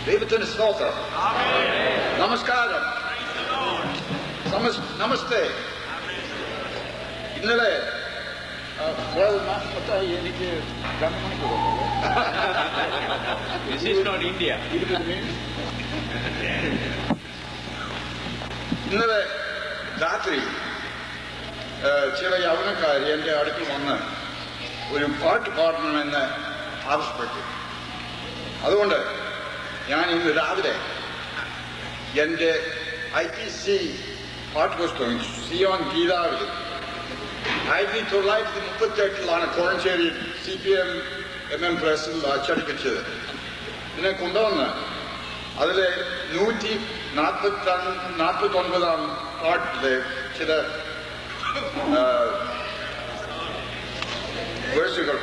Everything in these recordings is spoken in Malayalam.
ദൈവത്തിന് സ്തോത്രം. നമസ്കാരം. നമസ്തേ. ഇന്നലെ എനിക്ക് 2 മണിക്കൂർ ഇന്ത്യ. ഇന്നലെ രാത്രി ചില യൗവനക്കാർ എന്റെ അടുത്ത് വന്ന് ഒരു പാട്ട് പാടണമെന്ന് ആവശ്യപ്പെട്ടു. അതുകൊണ്ട് ഞാൻ ഇന്ന് രാവിലെ എന്റെ IPC പാഠപുസ്തകം സിയോൻ ഗീതാവിൽ 1938 കോഴഞ്ചേരി CPM MM പ്രസിൽ അച്ചടിപ്പിച്ചത് ഇതിനെ കൊണ്ടുവന്ന് അതിലെ 149 പാട്ടിലെ ചില വേഴ്സുകൾ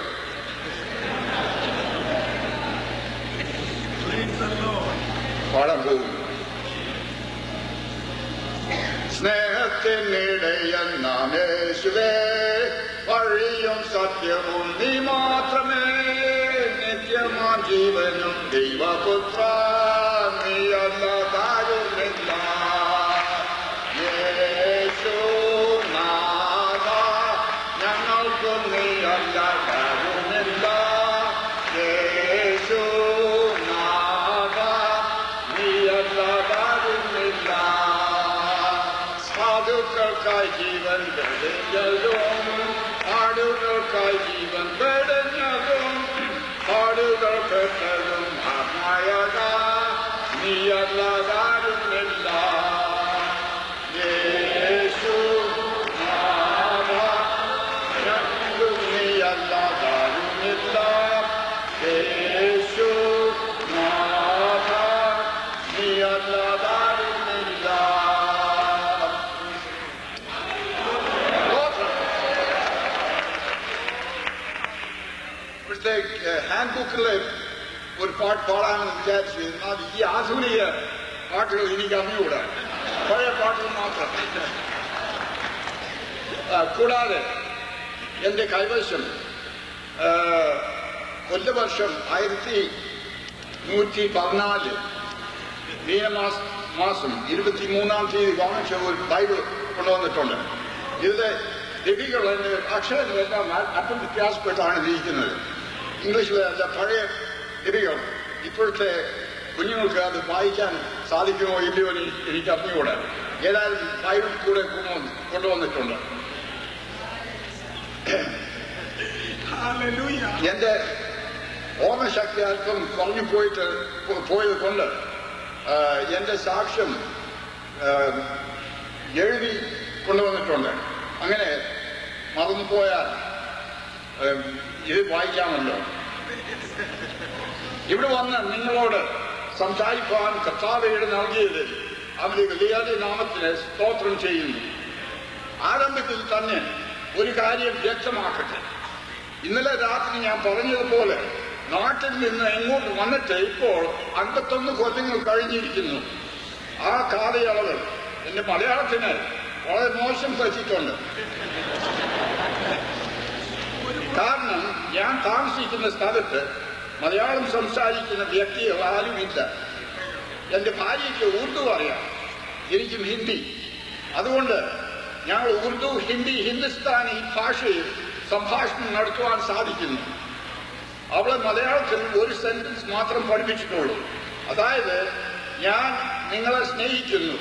പാടാൻ പോകുന്നു. സ്നേഹത്തിനിടയൻ നാം യേശുവേ, വഴിയും സത്യവും നീ മാത്രമേ, നിത്യമാം ജീവനും ദൈവപുത്ര നീയല്ലാതാരുമില്ല. യേശുനാഥ ഞങ്ങൾക്കും നീയല്ലാതാരുമില്ല. യേശുനാഥ നീയല്ലാതാരുമില്ല. സാധുക്കൾക്കായി ജീവൻ വെടിഞ്ഞതും ആടുകൾക്കായി ജീവൻ വെടിഞ്ഞതും ആടുകൾ പെട്ടതും ആത്മായക നീയല്ലാതാരുമില്ല. യേശുനാഥ ഞങ്ങൾക്കും നീയല്ലാതാരുമില്ല. യേശുനാഥ നീയല്ലാതാരുമില്ല. ഇവിടുത്തെ ഹാൻഡ് ബുക്കിലെ ഒരു പാട്ട് പാടാമെന്ന് വിചാരിച്ചു. എന്നാൽ ഈ ആധുനിക പാട്ടുകൾ എനിക്ക് അറിഞ്ഞുകൂടാ, പഴയ പാട്ടുകൾ മാത്രം. കൂടാതെ എന്റെ കൈവശം കൊല്ലവർഷം 1114 മീനമാസം 23-ാം തീയതി വാങ്ങിച്ച ഒരു ബൈബിൾ കൊണ്ടുവന്നിട്ടുണ്ട്. ഇതിലെ ലിപികൾ അക്ഷരങ്ങളെല്ലാം അല്പം വ്യത്യാസപ്പെട്ടാണ് ഇരിക്കുന്നത്. ഇംഗ്ലീഷിലെ അല്ല, പഴയ ലിപികൾ. ഇപ്പോഴത്തെ കുഞ്ഞുങ്ങൾക്ക് അത് വായിക്കാൻ സാധിക്കുമോ ഇല്ലയോ എനിക്ക് അറിഞ്ഞുകൂടാ. ഏതായാലും ബൈബിൾ കൂടെ കൊണ്ടുവന്നിട്ടുണ്ട്. എന്റെ ഓർമ്മശക്തി അല്പം കുറഞ്ഞു പോയത് കൊണ്ട് എന്റെ സാക്ഷ്യം എഴുതി കൊണ്ടുവന്നിട്ടുണ്ട്. അങ്ങനെ മറന്നുപോയാൽ ഇത് വായിക്കാമല്ലോ. ഇവിടെ വന്ന് നിങ്ങളോട് സംസാരിക്കാൻ കർത്താവ് നൽകിയത് അവന്റെ വലിയ നാമത്തിന് സ്തോത്രം ചെയ്യുന്നു. ആരംഭത്തിൽ തന്നെ ഒരു കാര്യം വ്യക്തമാക്കട്ടെ. ഇന്നലെ രാത്രി ഞാൻ പറഞ്ഞതുപോലെ നാട്ടിൽ നിന്ന് ഇങ്ങോട്ട് വന്നിട്ട് ഇപ്പോൾ 51 കൊല്ലങ്ങൾ കഴിഞ്ഞിരിക്കുന്നു. ആ കാലയളവ് എന്റെ മലയാളത്തിന് വളരെ മോശം പറ്റിയിട്ടുണ്ട്. കാരണം ഞാൻ താമസിക്കുന്ന സ്ഥലത്ത് മലയാളം സംസാരിക്കുന്ന വ്യക്തികൾ ആരുമില്ല. എന്റെ ഭാര്യയ്ക്ക് ഉറുദു അറിയാം, എനിക്കും ഹിന്ദി. അതുകൊണ്ട് ഞങ്ങൾ ഉറുദു, ഹിന്ദി, ഹിന്ദുസ്ഥാനി ഭാഷയിൽ സംഭാഷണം നടത്തുവാൻ സാധിക്കുന്നു. അവളെ മലയാളത്തിൽ ഒരു സെന്റൻസ് മാത്രം പഠിപ്പിച്ചിട്ടുള്ളൂ. അതായത്, ഞാൻ നിങ്ങളെ സ്നേഹിക്കുന്നു.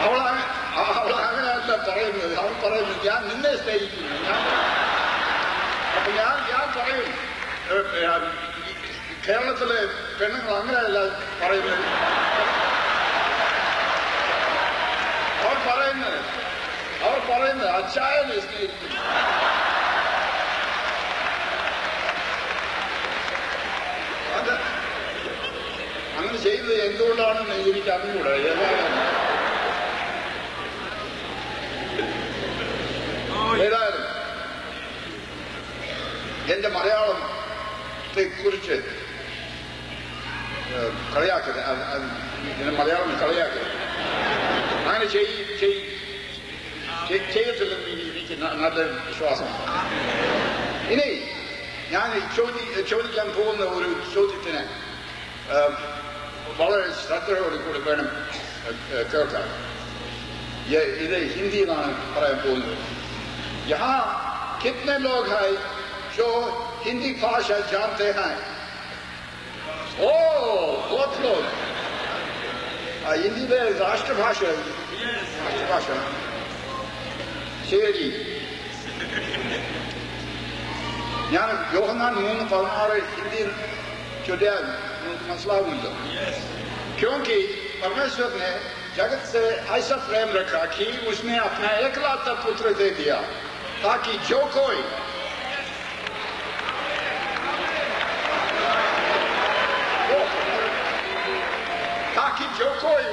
അവളങ്ങനെയല്ല പറയുന്നത്. അവൾ പറയുന്നത് ഞാൻ നിന്നെ സ്നേഹിക്കുന്നു. അപ്പൊ ഞാൻ പറയും, കേരളത്തിലെ പെണ്ണുങ്ങൾ അങ്ങനെയല്ല പറയുന്നത്. അവർ പറയുന്നത് അച്ചായനെ സ്നേഹിക്കുന്നു. അത് അങ്ങനെ ചെയ്തത് എന്തുകൊണ്ടാണെന്ന് എനിക്ക് അറിഞ്ഞൂടാ. ഏതായാലും എന്റെ മലയാളത്തെ കുറിച്ച് കളിയാക്കരുത്, മലയാളം കളിയാക്കരുത്. അങ്ങനെ ചെയ്യത്തില്ലെന്ന് എനിക്ക് നല്ല വിശ്വാസമുണ്ട്. ഇനി ഞാൻ ചോദിക്കാൻ പോകുന്ന ഒരു ചോദ്യത്തിന് വളരെ ശ്രദ്ധയോട് കൂടി വേണം കേൾക്കാൻ. ഇത് ഹിന്ദിയിലാണ് പറയാൻ പോകുന്നത്. यहाँ कितने लोग हैं जो हिंदी भाषा जानते हैं? ओ बहुत लोग. हिंदी में राष्ट्रभाषा ശരി. ഞാൻ യോഹന്നാൻ 3:16 ഹിന്ദിയിൽ ചൊല്ലിയാൽ നിങ്ങൾക്ക് മനസ്സിലാവുമല്ലോ. क्योंकि परमेश्वर ने जगत से ऐसा प्रेम रखा कि उसने अपना एकलौता पुत्र दे दिया ताकि जो कोई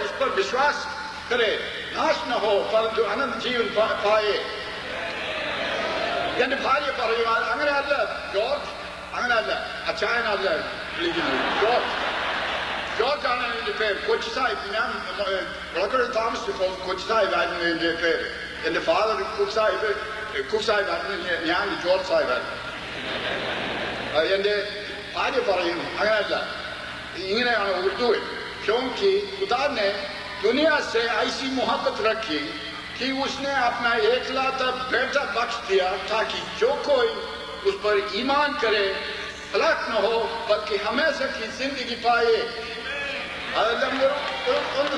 उस पर विश्वास करे नाश न हो परंतु अनंत जीवन पाए. എന്റെ ഭാര്യ പറയുവാൻ അങ്ങനെയല്ല ജോർജ്, അങ്ങനെയല്ല അച്ചായനല്ല വിളിക്കുന്നത്, ജോർജാണ് എന്റെ പേര്. കൊച്ചി സാഹിബ്, ഞാൻ വിളക്കടയിൽ താമസിച്ചപ്പോൾ കൊച്ചി സാഹിബായിരുന്നു എന്റെ പേര്. എന്റെ ഫാദർ കുക്ക് സാഹിബായിരുന്നു, ഞാൻ ജോർജ് സാഹിബായിരുന്നു. എന്റെ ഭാര്യ പറയും അങ്ങനെയല്ല, ഇങ്ങനെയാണ് ഉറുദുവിൽ. क्योंकि खुदा ने दुनिया से ऐसी मोहब्बत रखी कि उसने अपना एकलौता बेटा बख्श दिया ताकि जो कोई उस पर ईमान करे हलाक न हो बल्कि हमेशा की जिंदगी पाए.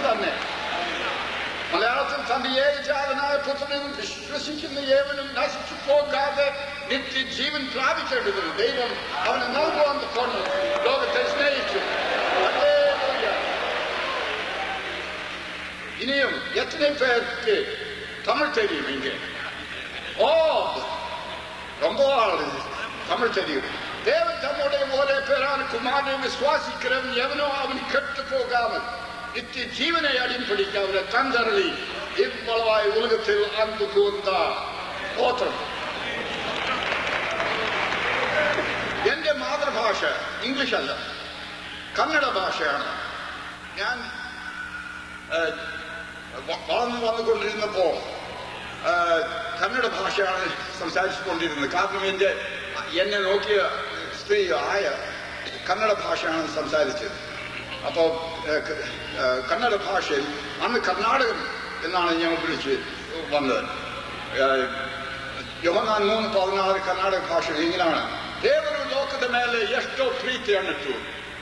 തന്നെ മലയാളത്തിൽ തന്റെ ഏകജാതനായ പുത്രനിൽ വിശ്വസിക്കുന്ന ഏവനും നശിച്ചു പോകാതെ നിത്യജീവൻ പ്രാപിക്കേണ്ടതിന് ദൈവം അവന് നൽകുവാൻ കൊണ്ട് ലോകത്തെ സ്നേഹിച്ചു. இனியும் எத்தனை பேருக்கு தமிழ் தெரியும்? இங்கே ரொம்ப தமிழ் தெரியும். தேவன் தன்னுடைய ஒரே பேரான குமாரனை விசுவாசிக்கிறவன் எவனோ அவன் கெட்டு போகாமல் நித்திய ஜீவனை அடிப்படைக்கு அவரை தந்தரளி இவ்வளவாய் உலகத்தில் அன்பு கூர்ந்தார். ஸ்தோத்திரம். എന്റെ മാതൃഭാഷ ഇംഗ്ലീഷ് അല്ല, കന്നഡ ഭാഷയാണ്. ഞാൻ വന്നുകൊണ്ടിരുന്നപ്പോ കന്നഡ ഭാഷയാണ് സംസാരിച്ചുകൊണ്ടിരുന്നത്. കാരണം എന്നെ നോക്കിയ സ്ത്രീ ആയ കന്നഡ ഭാഷയാണ് സംസാരിച്ചത്. അപ്പോ കന്നഡ ഭാഷയിൽ അന്ന് കർണാടകം എന്നാണ് ഞാൻ വിളിച്ച് വന്നത്. യോഹന്നാൻ 3:16 കർണാടക ഭാഷയിൽ ഇങ്ങനെയാണ്: ದೇವರು ಲೋಕದ ಮೇಲೆ ಎಷ್ಟೋ ಪ್ರೀತಿಯನ್ನಿಟ್ಟು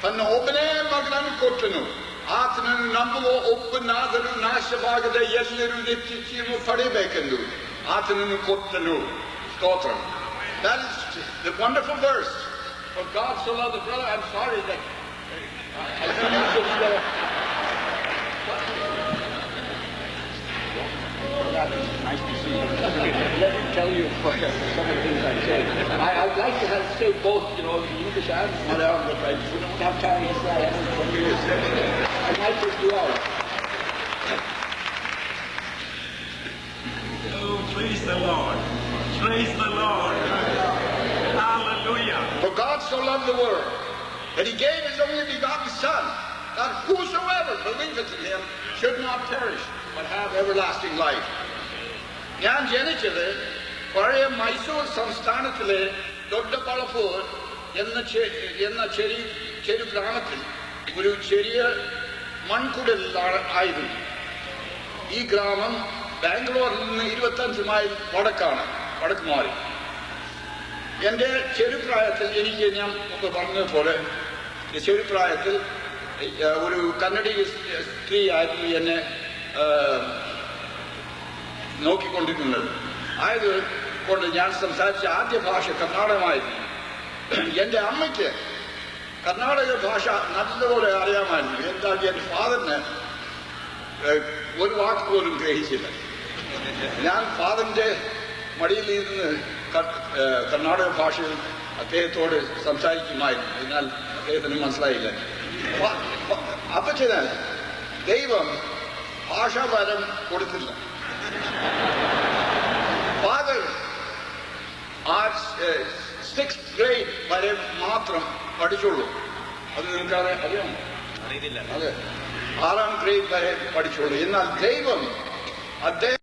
ತನ್ನ ಒಬ್ಬನೇ ಮಗನನ್ನು ಕೊಟ್ಟನು, ಆತನನ್ನು ನಂಬುವ ಒಬ್ಬನಾದರೂ ನಾಶವಾಗದೆ ಎಲ್ಲರೂ ನಿತ್ಯ ಜೀವ ಪಡೆಯಬೇಕೆಂದು ಆತನನ್ನು ಕೊಟ್ಟನು. Stotram. That is the wonderful verse. For God so loved the brother. I'm sorry that I didn't just nice to see you. Let me tell you some of the things I say. I'd like to have say both, English and Malayalam, but I don't have time to say that. I might just do all. Oh, praise the Lord. Praise the Lord. Hallelujah. For God so loved the world that he gave his only begotten Son, that whosoever believeth in him should not perish, but have everlasting life. ഞാൻ ജനിച്ചത് പഴയ മൈസൂർ സംസ്ഥാനത്തിലെ ദൊഡ്ഡപ്പളപ്പൂർ എന്ന ചെറു ഗ്രാമത്തിൽ ഒരു ചെറിയ മൺകുടലിലാണ് ആയിരുന്നു. ഈ ഗ്രാമം ബാംഗ്ലൂരിൽ നിന്ന് 25 മൈൽ വടക്ക് മാറി. എന്റെ ചെറുപ്രായത്തിൽ എനിക്ക് ഞാൻ മുമ്പ് പറഞ്ഞതുപോലെ ചെറുപ്രായത്തിൽ ഒരു കന്നഡീയ സ്ത്രീ ആയിരുന്നു എന്നെ നോക്കിക്കൊണ്ടിരുന്നത്. ആയതുകൊണ്ട് ഞാൻ സംസാരിച്ച ആദ്യ ഭാഷ കർണാടകമായിരുന്നു. എന്റെ അമ്മയ്ക്ക് കർണാടക ഭാഷ നല്ലപോലെ അറിയാമായിരുന്നു. എന്നാൽ എന്റെ ഫാദറിന് ഒരു വാക്ക് പോലും ഗ്രഹിച്ചില്ല. ഞാൻ ഫാദറിന്റെ മടിയിൽ ഇരുന്ന് കർണാടക ഭാഷയിൽ അദ്ദേഹത്തോട് സംസാരിക്കുമായിരുന്നു. എന്നാൽ അദ്ദേഹത്തിന് മനസ്സിലായില്ല. അപ്പച്ചന് ദൈവം ഭാഷാപരം കൊടുത്തില്ല. ഫാദർ 6th grade വരെ മാത്രം പഠിച്ചുള്ളൂ. അത് നിങ്ങൾക്ക് അറിയാമോ? അതെ, 6ാം ഗ്രേഡ് വരെ പഠിച്ചുള്ളൂ. എന്നാൽ ദൈവം അദ്ദേഹം